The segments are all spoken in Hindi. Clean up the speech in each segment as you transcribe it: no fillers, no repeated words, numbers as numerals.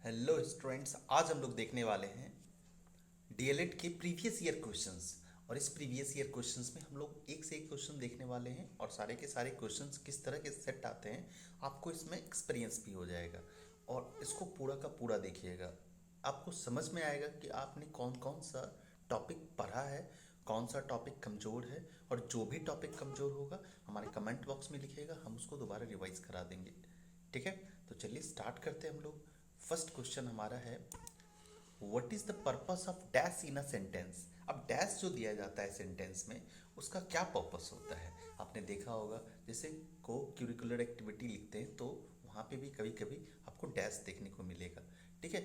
हेलो स्टूडेंट्स, आज हम लोग देखने वाले हैं डीएलएड के प्रीवियस ईयर क्वेश्चंस। और इस प्रीवियस ईयर क्वेश्चंस में हम लोग एक से एक क्वेश्चन देखने वाले हैं और सारे के सारे क्वेश्चंस किस तरह के सेट आते हैं आपको इसमें एक्सपीरियंस भी हो जाएगा। और इसको पूरा का पूरा देखिएगा, आपको समझ में आएगा कि आपने कौन कौन सा टॉपिक पढ़ा है, कौन सा टॉपिक कमज़ोर है। और जो भी टॉपिक कमज़ोर होगा हमारे कमेंट बॉक्स में लिखिएगा, हम उसको दोबारा रिवाइज करा देंगे। ठीक है, तो चलिए स्टार्ट करते हैं हम लोग। फर्स्ट क्वेश्चन हमारा है, what is the purpose of dash in a sentence. अब डैश जो दिया जाता है सेंटेंस में, उसका क्या पर्पस होता है। आपने देखा होगा जैसे को करिकुलर एक्टिविटी लिखते हैं तो वहाँ पे भी कभी कभी आपको डैश देखने को मिलेगा। ठीक है,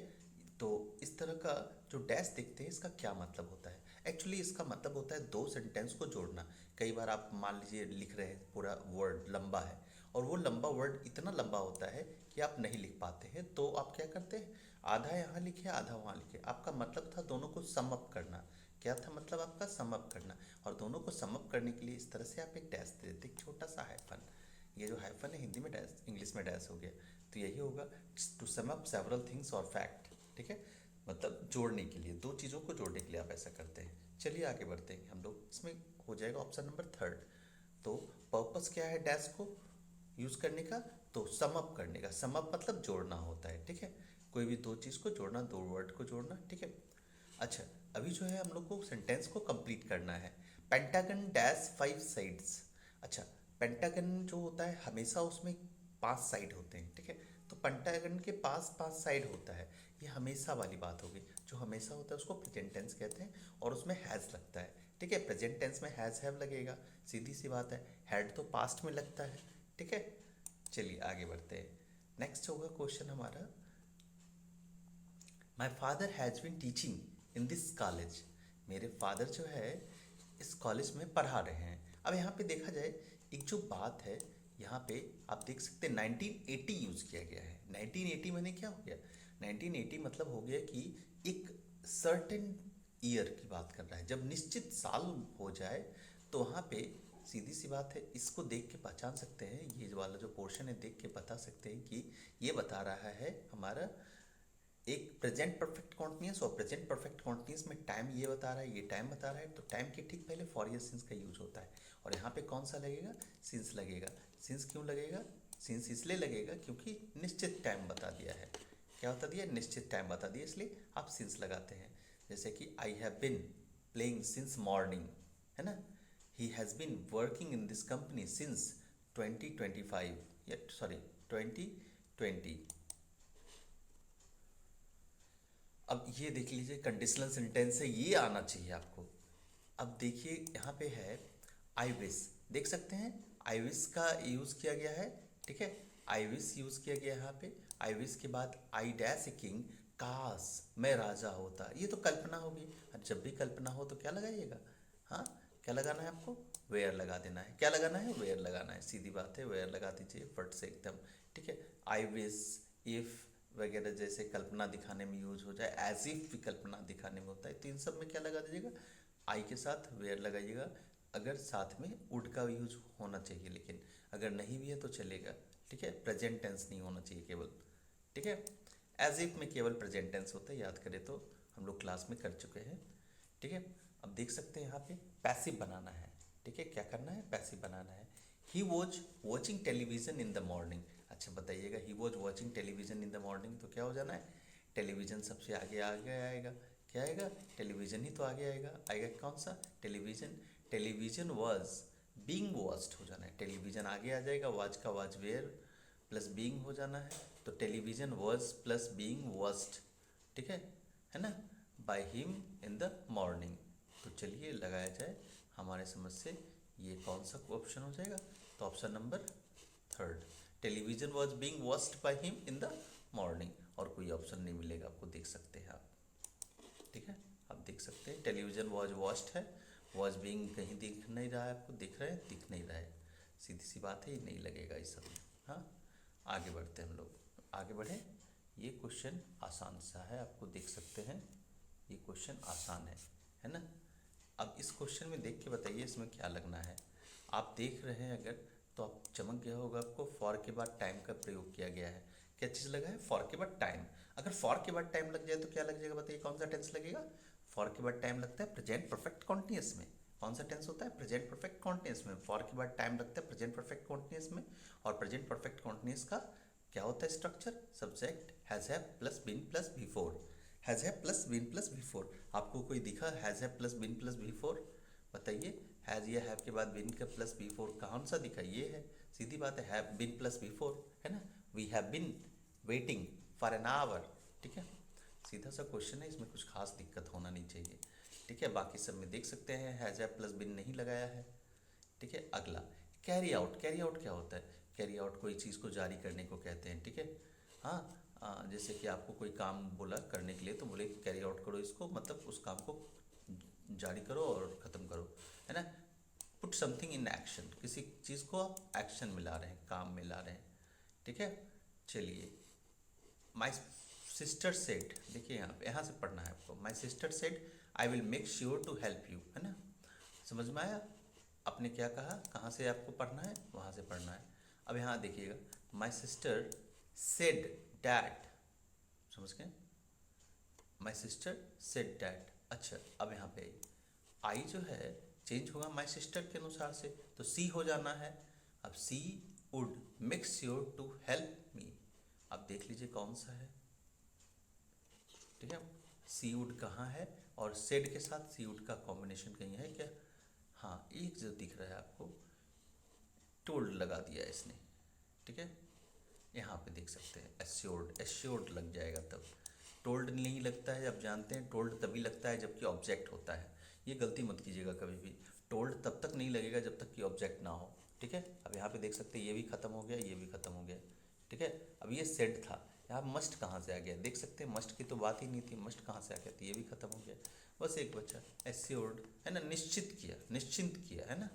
तो इस तरह का जो डैश देखते हैं इसका क्या मतलब होता है। एक्चुअली इसका मतलब होता है दो सेंटेंस को जोड़ना। कई बार आप मान लीजिए लिख रहे हैं, पूरा वर्ड लंबा है और वो लंबा वर्ड इतना लंबा होता है कि आप नहीं लिख पाते हैं, तो आप क्या करते हैं, आधा यहाँ लिखे आधा वहाँ लिखे। आपका मतलब था दोनों को सम अप करना। क्या था मतलब आपका, सम अप करना। और दोनों को सम अप करने के लिए इस तरह से आप एक डैश दे देते, एक छोटा सा हाइफन। ये जो हाइफन है हिंदी में डैश, इंग्लिश में डैश हो गया। तो यही होगा, to sum up several things और फैक्ट। ठीक है, मतलब जोड़ने के लिए, दो चीज़ों को जोड़ने के लिए आप ऐसा करते हैं। चलिए आगे बढ़ते हैं हम लोग, इसमें हो जाएगा ऑप्शन नंबर थर्ड। तो पर्पस क्या है डैश को यूज़ करने का, तो सम अप करने का। सम अप मतलब जोड़ना होता है। ठीक है, कोई भी दो चीज़ को जोड़ना, दो वर्ड को जोड़ना। ठीक है, अच्छा अभी जो है हम लोग को सेंटेंस को कंप्लीट करना है। Pentagon dash 5 sides. अच्छा, पेंटागन जो होता है हमेशा उसमें 5 साइड होते हैं। ठीक है, तो पेंटागन के पास 5 साइड होता है, ये हमेशा वाली बात होगी। जो हमेशा होता है उसको प्रेजेंट टेंस कहते हैं और उसमें हैज़ लगता है। ठीक है, प्रेजेंट टेंस में हैज़ हैव लगेगा, सीधी सी बात है। हैड तो पास्ट में लगता है। ठीक है, चलिए आगे बढ़ते हैं। नेक्स्ट होगा क्वेश्चन हमारा, my father has been teaching in this college. मेरे फादर जो है इस कॉलेज में पढ़ा रहे हैं। अब यहाँ पे देखा जाए, एक जो बात है यहाँ पे आप देख सकते हैं 1980 यूज़ किया गया है। 1980 मैंने क्या हो गया, 1980 मतलब हो गया कि एक सर्टेन ईयर की बात कर रहा है। जब निश्चित साल हो जाए तो वहाँ पे सीधी सी बात है, इसको देख के पहचान सकते हैं, ये वाला जो पोर्शन है देख के बता सकते हैं कि ये बता रहा है हमारा एक प्रेजेंट परफेक्ट कॉन्टिन्यूस। और प्रेजेंट परफेक्ट कॉन्टिन्यूस में टाइम ये बता रहा है, ये टाइम बता रहा है, तो टाइम के ठीक पहले फॉर या सिंस का यूज होता है। और यहाँ पे कौन सा लगेगा, सिंस लगेगा। सिंस क्यों लगेगा, सिंस इसलिए लगेगा क्योंकि निश्चित टाइम बता दिया है। क्या बता दिया, निश्चित टाइम बता दिया, इसलिए आप सिंस लगाते हैं। जैसे कि I have been playing since morning, है ना। He has been working in this company since 2025, या सॉरी 2020। अब ये देख लीजिए कंडीशनल सेंटेंस है, ये आना चाहिए आपको। अब देखिए यहाँ पे है आई विश, देख सकते हैं आई विश का यूज़ किया गया है। ठीक है, आई विश यूज़ किया गया यहाँ पे। आई विश के बाद आई डैश ए किंग, काश मैं राजा होता। ये तो कल्पना होगी, और जब भी कल्पना हो तो क्या लगाइएगा, हाँ क्या लगाना है आपको, वेयर लगा देना है। क्या लगाना है, वेयर लगाना है, सीधी बात है, वेयर लगा दीजिए फट से एकदम। ठीक है, आई विश, इफ़ वगैरह जैसे कल्पना दिखाने में यूज हो जाए, एज इफ भी कल्पना दिखाने में होता है, तो इन सब में क्या लगा दीजिएगा, आई के साथ वेयर लगाइएगा। अगर साथ में वुड का यूज होना चाहिए, लेकिन अगर नहीं भी है तो चलेगा। ठीक है, प्रेजेंट टेंस नहीं होना चाहिए केवल। ठीक है, एज इफ में केवल प्रेजेंट टेंस होता है, याद करें तो हम लोग क्लास में कर चुके हैं। ठीक है, अब देख सकते हैं यहाँ पे पैसिव बनाना है। ठीक है, क्या करना है, पैसिव बनाना है। He was watching television in the morning. अच्छा बताइएगा, he was watching television in the morning, तो क्या हो जाना है, टेलीविज़न सबसे आगे आगे आएगा। क्या आएगा, टेलीविज़न ही तो आगे आएगा। आएगा कौन सा, television. Television was being watched हो जाना है, टेलीविज़न आगे आ जाएगा, वॉच का वॉच वेयर प्लस बींग हो जाना है, तो television was plus being watched. ठीक है ना, by him in the morning. तो चलिए लगाया जाए हमारे समझ से, ये कौन सा ऑप्शन हो जाएगा, तो option number third, television was being watched by him in the morning. और कोई ऑप्शन नहीं मिलेगा आपको, देख सकते हैं आप। ठीक है, आप देख सकते हैं टेलीविज़न वॉज वॉच्ड है, वॉज बीइंग कहीं दिख नहीं रहा है आपको, दिख रहा है, दिख नहीं रहा है, सीधी सी बात है, ये नहीं लगेगा इस सब में। हाँ, आगे बढ़ते हैं हम लोग, आगे बढ़े। ये क्वेश्चन आसान सा है, आपको देख सकते हैं, ये क्वेश्चन आसान है ना। अब इस क्वेश्चन में देख के बताइए इसमें क्या लगना है। आप देख रहे हैं अगर, तो आप चमक गया होगा आपको, फॉर के बाद टाइम का प्रयोग किया गया है। क्या चीज़ लगा है, फॉर के बाद टाइम। अगर फॉर के बाद टाइम लग जाए तो क्या लग जाएगा, बताइए कौन सा टेंस लगेगा। फॉर के बाद टाइम लगता है प्रेजेंट परफेक्ट कॉन्टिन्यूअस में। कौन सा टेंस होता है, प्रेजेंट परफेक्ट कॉन्टिन्यूअस में। फॉर के बाद टाइम लगता है प्रेजेंट परफेक्ट कॉन्टिन्यूअस में। और प्रेजेंट परफेक्ट कॉन्टिन्यूअस का क्या होता है structure, subject has have plus been plus before. Has have plus been plus before, आपको कोई दिखा has have plus been plus before, बताइए। हैज़ या हैव के बाद बिन का प्लस बिफोर कौन सा दिखा, ये है, सीधी बात है, हैव बिन प्लस बिफोर, है ना। We have been waiting for an hour, ठीक है। सीधा सा क्वेश्चन है, इसमें कुछ खास दिक्कत होना नहीं चाहिए, ठीक है। बाकी सब में देख सकते हैं हैज़ हैव प्लस बिन नहीं लगाया है, ठीक है। अगला कैरी आउट। कैरी आउट क्या होता है, कैरी आउट कोई चीज़ को जारी करने को कहते हैं, ठीक है। हाँ, जैसे कि आपको कोई काम बोला करने के लिए तो बोले कैरी आउट करो इसको, मतलब उस काम को जारी करो और ख़त्म करो, है ना। पुट समथिंग इन एक्शन, किसी चीज़ को आप एक्शन में ला रहे हैं, काम में ला रहे हैं, ठीक है। चलिए, माई सिस्टर सेड, देखिए यहाँ से पढ़ना है आपको। My sister said I will make sure to help you, है ना। समझ में आया आपने क्या कहा, कहाँ से आपको पढ़ना है, वहाँ से पढ़ना है। अब यहाँ देखिएगा, माई सिस्टर सेड डैट, समझ गए, माई सिस्टर सेड डैट। अच्छा, अब यहाँ पे आई जो है चेंज होगा माई सिस्टर के अनुसार से, तो सी हो जाना है। अब she would make sure to help me, अब देख लीजिए कौन सा है, ठीक है। सी वुड कहाँ है, और सेड के साथ सी वुड का कॉम्बिनेशन कहीं है क्या, हाँ एक जो दिख रहा है आपको, टोल्ड लगा दिया इसने, ठीक है। यहाँ पे देख सकते हैं एश्योर्ड, एश्योर्ड लग जाएगा तब, टोल्ड नहीं लगता है। अब जानते हैं टोल्ड तभी लगता है जबकि ऑब्जेक्ट होता है, ये गलती मत कीजिएगा कभी भी। टोल्ड तब तक नहीं लगेगा जब तक कि ऑब्जेक्ट ना हो, ठीक है। अब यहाँ पे देख सकते हैं ये भी खत्म हो गया, ये भी खत्म हो गया, ठीक है। अब ये सेड था, यहाँ मस्ट कहाँ से आ गया, देख सकते हैं मस्ट की तो बात ही नहीं थी, मस्ट कहाँ से आ गया, तो ये भी खत्म हो गया, बस एक बच्चा एश्योर्ड, है ना, निश्चित किया, निश्चिंत किया, है ना।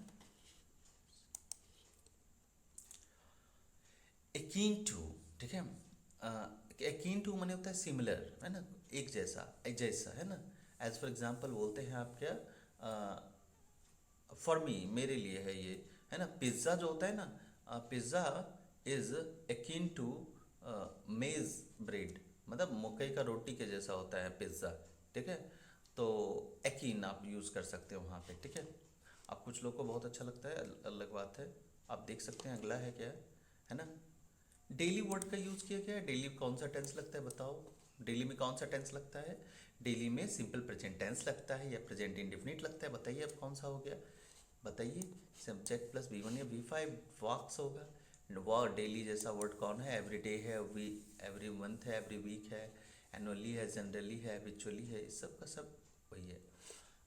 एकीन टू, ठीक है। एकीन टू माने होता है सिमिलर, है ना, एक जैसा, एक जैसा, है ना। एज फॉर एग्जाम्पल बोलते हैं आप क्या, फॉर मी, मेरे लिए है ये, है ना। पिज़्ज़ा जो होता है ना, पिज़्ज़ा इज़ एकीन टू मेज़ ब्रेड, मतलब मकई का रोटी के जैसा होता है पिज़्ज़ा, ठीक है। तो एकीन आप यूज़ कर सकते हो वहाँ पे, ठीक है। अब कुछ लोग को बहुत अच्छा लगता है, अलग बात है। आप देख सकते हैं अगला है क्या, है ना। डेली वर्ड का यूज़ किया गया है, डेली कौन सा टेंस लगता है बताओ, डेली में कौन सा टेंस लगता है, डेली में सिंपल प्रेजेंट टेंस लगता है या प्रेजेंट इंडेफिनिट लगता है, बताइए अब कौन सा हो गया, बताइए। सब्जेक्ट प्लस V1 या V5 वॉक्स होगा। वॉ डेली जैसा वर्ड कौन है, एवरी डे है, एवरी मंथ है, एवरी वीक है, एनुअली है, जनरली है, हैबिचुअली है, इस सब का सब वही है।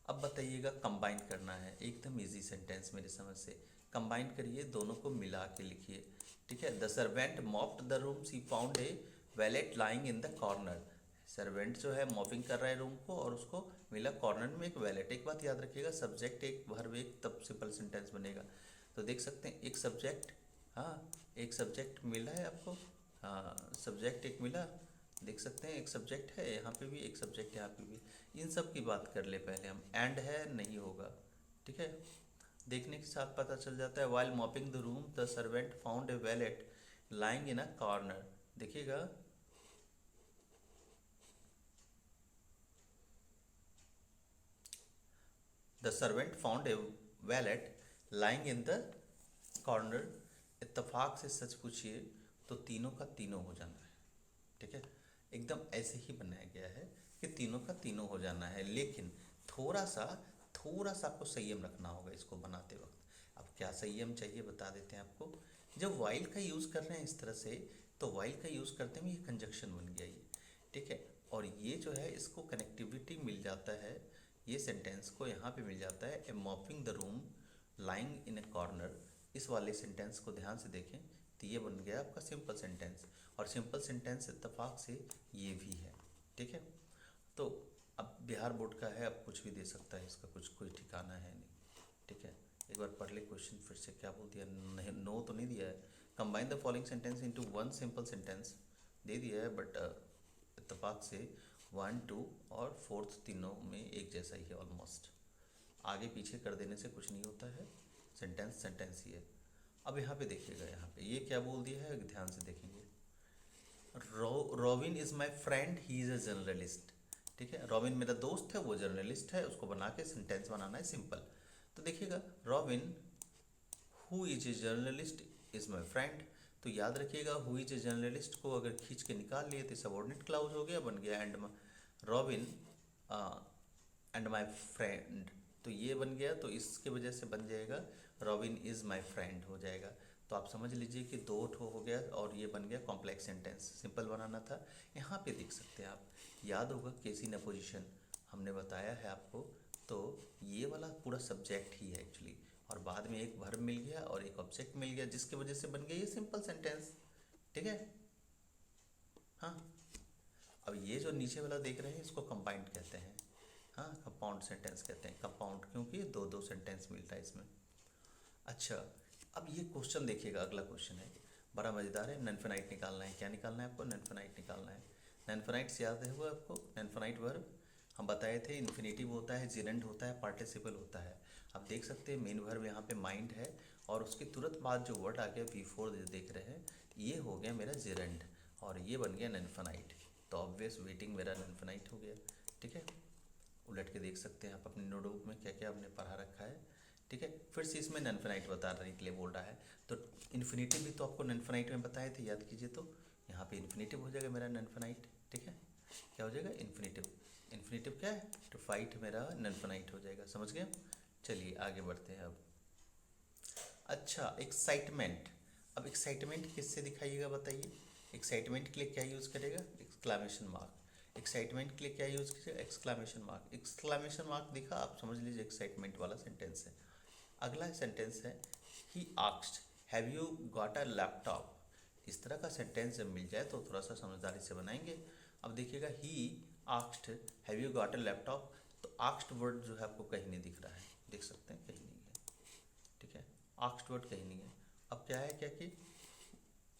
अब बताइएगा, कंबाइन करना है, एकदम इजी सेंटेंस मेरी समझ से, कंबाइन करिए, दोनों को मिला के लिखिए, ठीक है। The servant mopped the room, she found a wallet lying in the corner. Servant जो है मॉपिंग कर रहा है रूम को और उसको मिला कॉर्नर में एक वैलेट। एक बात याद रखिएगा, सब्जेक्ट एक वर्ब एक, तब सिंपल सेंटेंस बनेगा। तो देख सकते हैं एक सब्जेक्ट, हाँ एक सब्जेक्ट मिला है आपको, हाँ सब्जेक्ट एक मिला, देख सकते हैं एक सब्जेक्ट है, यहाँ पे भी एक सब्जेक्ट, यहाँ पे भी। इन सब की बात कर ले पहले हम, एंड है नहीं होगा, ठीक है। देखने के साथ पता चल जाता है, while mopping the room the servant found a wallet lying in a corner, देखिएगा। The servant found a wallet lying in the corner, इत्तेफाक से सच पूछिए तो तीनों का तीनों हो जाना है, ठीक है। एकदम ऐसे ही बनाया गया है कि तीनों का तीनों हो जाना है, लेकिन थोड़ा सा, थोड़ा सा आपको संयम रखना होगा इसको बनाते वक्त। अब क्या संयम चाहिए बता देते हैं आपको। जब वाइल का यूज़ कर रहे हैं इस तरह से, तो वाइल का यूज़ करते में ये कंजक्शन बन गया ये, ठीक है। और ये जो है इसको कनेक्टिविटी मिल जाता है, ये सेंटेंस को यहाँ पे मिल जाता है, a mopping the room lying in a corner. इस वाले सेंटेंस को ध्यान से देखें तो ये बन गया आपका सिंपल सेंटेंस, और सिंपल सेंटेंस इत्तेफाक से ये भी है, ठीक है। तो अब बिहार बोर्ड का है, अब कुछ भी दे सकता है, इसका कुछ कोई ठिकाना है नहीं, ठीक है। एक बार पढ़ ले क्वेश्चन फिर से, क्या बोल दिया, नहीं नो तो नहीं दिया है। Combine the following sentence into one simple sentence दे दिया है, बट इत्तेफाक से 1 2 और 4th तीनों में एक जैसा ही है ऑलमोस्ट, आगे पीछे कर देने से कुछ नहीं होता है, सेंटेंस सेंटेंस ही है। अब यहाँ पे देखिएगा, यहाँ पे ये क्या बोल दिया है ध्यान से देखेंगे, robin is my friend, he is a journalist. ठीक है, रॉबिन मेरा दोस्त है, वो जर्नलिस्ट है, उसको बना के सेंटेंस बनाना है सिंपल। तो देखिएगा, robin who is a journalist is my friend. तो याद रखिएगा, हु इज ए जर्नलिस्ट को अगर खींच के निकाल लिए तो सबऑर्डिनेट क्लाउज हो गया, बन गया and robin and my friend. तो ये बन गया, तो इसके वजह से बन जाएगा रॉबिन इज़ माई फ्रेंड हो जाएगा। तो आप समझ लीजिए कि दो ठो हो गया और ये बन गया कॉम्प्लेक्स सेंटेंस, सिंपल बनाना था। यहाँ पे देख सकते हैं आप, याद होगा केस इन अपोजिशन हमने बताया है आपको। तो ये वाला पूरा सब्जेक्ट ही है एक्चुअली, और बाद में एक वर्ब मिल गया और एक ऑब्जेक्ट मिल गया, जिसकी वजह से बन गया ये सिंपल सेंटेंस। ठीक है, हाँ। अब ये जो नीचे वाला देख रहे हैं इसको कंबाइंड कहते हैं, हाँ, कंपाउंड सेंटेंस कहते हैं। कंपाउंड क्योंकि दो दो सेंटेंस मिलता है इसमें। अच्छा, अब ये क्वेश्चन देखिएगा, अगला क्वेश्चन है, बड़ा मज़ेदार है। ननफिनाइट निकालना है। क्या निकालना है आपको? ननफिनाइट निकालना है। ननफिनाइट से याद है वो आपको, ननफिनाइट वर्ब हम बताए थे, इन्फिनेटिव होता है, जिरेंड होता है, पार्टिसिपल होता है। आप देख सकते हैं मेन वर्ब यहाँ पे माइंड है, और उसके तुरंत बाद जो वर्ड आ गया V4 जो देख रहे हैं, ये हो गया मेरा जिरेंड, और ये बन गया ननफिनाइट। तो ऑब्वियस वेटिंग मेरा ननफिनाइट हो गया। ठीक है, उलट के देख सकते हैं आप अपने नोटबुक में क्या क्या आपने पढ़ा रखा है। ठीक है, फिर से इसमें ननफिनाइट बताने के लिए बोल रहा है। तो इन्फिनेटिव भी तो आपको ननफिनाइट में बताए थे, याद कीजिए। तो यहाँ पे इन्फिनेटिव हो जाएगा मेरा ननफिनाइट। ठीक है, क्या हो जाएगा? इन्फिनेटिव। इन्फिनेटिव क्या है? टू फाइट मेरा ननफिनाइट हो जाएगा। समझ गए? चलिए आगे बढ़ते हैं अब। अच्छा, एक्साइटमेंट। अब एक्साइटमेंट किससे दिखाइएगा बताइए? एक्साइटमेंट के लिए क्या यूज़ करेगा? Exclamation mark. एक्साइटमेंट के लिए क्या यूज़ कीजिएगा? Exclamation mark. एक्सक्लामेशन मार्क दिखा, आप समझ लीजिए एक्साइटमेंट वाला सेंटेंस है। अगला सेंटेंस है, he asked have you got a laptop. इस तरह का सेंटेंस जब मिल जाए तो थोड़ा सा समझदारी से बनाएंगे। अब देखिएगा, he asked have you got a laptop, तो आस्क्ड वर्ड जो है आपको कहीं नहीं दिख रहा है, देख सकते हैं, कहीं नहीं है। ठीक है, आस्क्ड वर्ड कहीं नहीं है। अब क्या है, क्या कि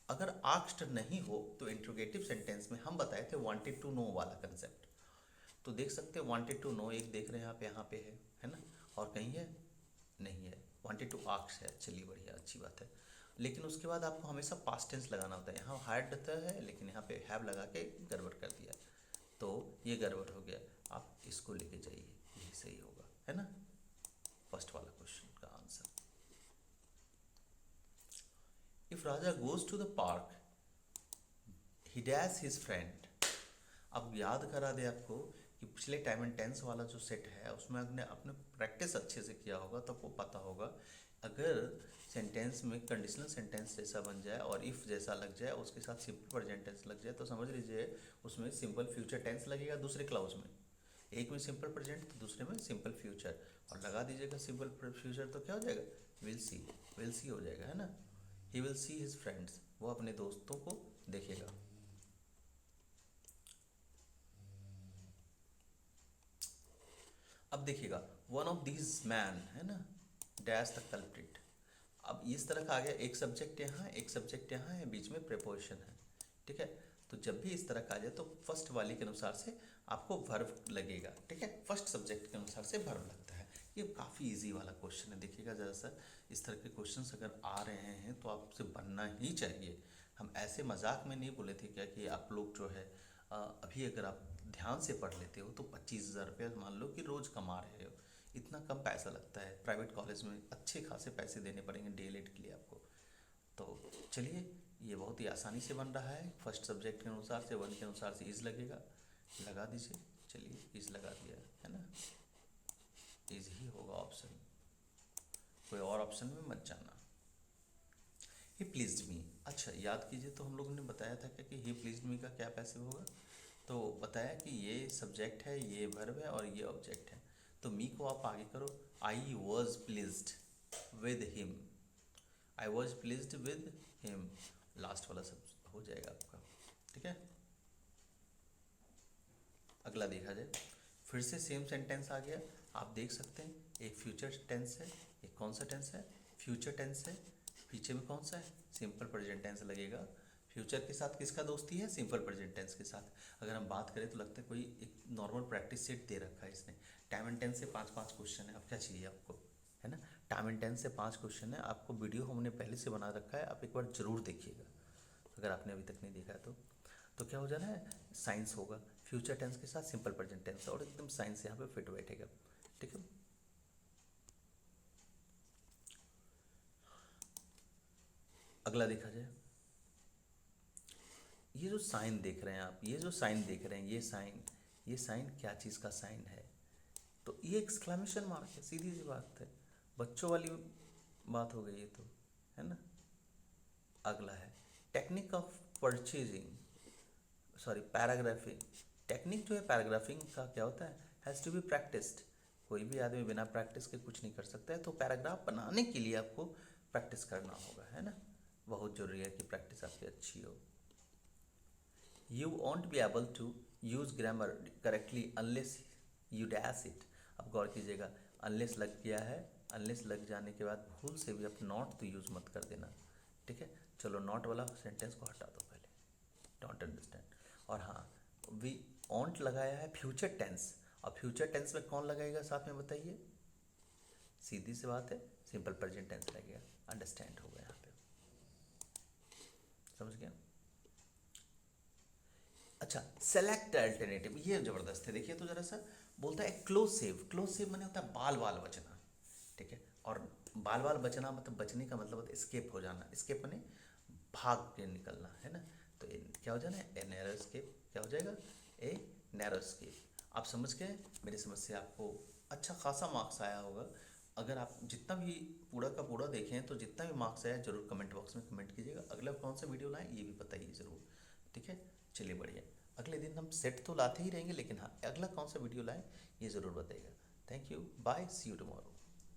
अगर आस्क्ड नहीं हो तो इंट्रोगेटिव सेंटेंस में हम बताए थे वांटेड टू नो वाला कंसेप्ट। तो देख सकते हैं वांटेड टू नो एक देख रहे हैं आप, यहाँ पे है ना, और कहीं है नहीं है, वांटेड टू आस्क है। चलिए बढ़िया, अच्छी बात है। लेकिन उसके बाद आपको हमेशा पास्ट टेंस लगाना होता है। यहाँ हार्ड रहता है लेकिन यहाँ पे हैव लगा के गड़बड़ कर दिया, तो ये गड़बड़ हो गया। आप इसको लेके जाइए, यही सही होगा, है ना। फर्स्ट वाला क्वेश्चन का answer, if Raja goes to the park he dash his friend. अब याद करा दे आपको कि पिछले टाइम एंड टेंस वाला जो सेट है उसमें आपने अपने प्रैक्टिस अच्छे से किया होगा तो आपको पता होगा, अगर सेंटेंस में कंडीशनल सेंटेंस जैसा बन जाए और इफ़ जैसा लग जाए, उसके साथ सिंपल प्रेजेंट टेंस लग जाए, तो समझ लीजिए उसमें सिंपल फ्यूचर टेंस लगेगा दूसरे क्लाउज में। एक में सिंपल प्रेजेंट तो दूसरे में सिंपल फ्यूचर, और लगा दीजिएगा सिंपल फ्यूचर तो क्या हो जाएगा? Will see. विल सी हो जाएगा, है ना। He will see his friends, वो अपने दोस्तों को देखेगा। अब देखिएगा, वन ऑफ दीज मैन, है ना, डैश द कल्प्रिट। अब इस तरह का आ गया, एक सब्जेक्ट यहाँ, एक सब्जेक्ट यहाँ है, बीच में प्रेपोजिशन है। ठीक है, तो जब भी इस तरह का आ जाए तो फर्स्ट वाली के अनुसार से आपको वर्ब लगेगा। ठीक है, फर्स्ट सब्जेक्ट के अनुसार से वर्ब लगता है। ये काफ़ी इजी वाला क्वेश्चन है, देखिएगा ज़रा सा। इस तरह के क्वेश्चंस अगर आ रहे हैं तो आपसे बनना ही चाहिए। हम ऐसे मजाक में नहीं बोले थे क्या कि आप लोग जो है अभी अगर आप ध्यान से पढ़ लेते हो तो 25,000 रुपये मान लो कि रोज़ कमा रहे हो। इतना कम पैसा लगता है, प्राइवेट कॉलेज में अच्छे खासे पैसे देने पड़ेंगे डीएलएड के लिए आपको। तो चलिए, ये बहुत ही आसानी से बन रहा है। फर्स्ट सब्जेक्ट के अनुसार से, वन के अनुसार से इज़ लगेगा, लगा दीजिए। चलिए इज़ लगा दिया, है ना, इज़ ही होगा ऑप्शन, कोई और ऑप्शन में मत जाना। ही प्लीज्ड मी। अच्छा याद कीजिए, तो हम लोगों ने बताया था क्या कि ही प्लीज्ड मी का क्या पैसिव होगा? तो बताया कि ये सब्जेक्ट है, ये वर्ब है और ये ऑब्जेक्ट है। तो मी को आप आगे करो, I was pleased with him. I was pleased with him, last वाला सब हो जाएगा आपका। ठीक है, अगला देखा जाए, फिर से सेम सेंटेंस आ गया। आप देख सकते हैं, एक फ्यूचर टेंस है, एक कौन सा टेंस है? फ्यूचर टेंस है। पीछे में कौन सा है? सिंपल प्रेजेंट टेंस लगेगा। फ्यूचर के साथ किसका दोस्ती है? सिंपल प्रेजेंट टेंस के साथ। अगर हम बात करें तो लगता है कोई एक नॉर्मल प्रैक्टिस सेट दे रखा है इसने। टाइम एंड टेंस से 5-5 क्वेश्चन है, अब क्या चाहिए आपको, है ना। टाइम एंड टेंस से 5 क्वेश्चन है आपको, वीडियो हमने पहले से बना रखा है, आप एक बार ज़रूर देखिएगा अगर आपने अभी तक नहीं देखा है तो। तो क्या हो जाना है, साइंस होगा। फ्यूचर टेंस के साथ सिंपल प्रेजेंट टेंस और एकदम साइंस यहाँ पे फिट बैठेगा। ठीक है, अगला देखा जाए, ये जो साइन देख रहे हैं आप, ये जो साइन देख रहे हैं, ये साइन क्या चीज़ का साइन है? तो ये एक्सक्लेमेशन मार्क है, सीधी सी बात है, बच्चों वाली बात हो गई ये तो, है ना। अगला है technique of purchasing, sorry paragraphing. Technique जो है पैराग्राफिंग का क्या होता है, हैज़ टू बी प्रैक्टिस्ड। कोई भी आदमी बिना प्रैक्टिस के कुछ नहीं कर सकता है, तो पैराग्राफ बनाने के लिए आपको प्रैक्टिस करना होगा, है ना। बहुत ज़रूरी है कि प्रैक्टिस आपकी अच्छी हो। You won't be able to use grammar correctly unless you dash it। अब गौर कीजिएगा, unless लग गया है, unless लग जाने के बाद भूल से भी आप not तो यूज़ मत कर देना। ठीक है, चलो not वाला सेंटेंस को हटा दो पहले, डोंट अंडरस्टैंड। और हाँ, वी won't लगाया है फ्यूचर टेंस, और फ्यूचर टेंस में कौन लगाएगा साथ में बताइए? सीधी सी बात है, सिंपल प्रेजेंट टेंस लगेगा। अंडरस्टैंड होगा यहाँ पे, समझ गया। अच्छा, सेलेक्ट अल्टरनेटिव, ये जबरदस्त है, देखिए तो जरा सा, बोलता है क्लोसिव। क्लोसिव माने होता है बाल बाल बचना। ठीक है, और बाल बाल बचना मतलब बचने का मतलब होता है स्केप हो जाना। स्केप माने भाग के निकलना, है ना। तो क्या हो जाना है, ए नैरो स्केप। क्या हो जाएगा, ए नैरो स्केप। आप समझ गए, मेरी समझ से आपको अच्छा खासा मार्क्स आया होगा। अगर आप जितना भी पूरा का पूरा देखें तो जितना भी मार्क्स आया जरूर कमेंट बॉक्स में कमेंट कीजिएगा। अगला कौन सा वीडियो लाएं ये भी बताइए ज़रूर। ठीक है, चलिए बढ़िया। अगले दिन हम सेट तो लाते ही रहेंगे, लेकिन हाँ, अगला कौन सा वीडियो लाएं ये ज़रूर बताइएगा। Thank you, bye, see you tomorrow.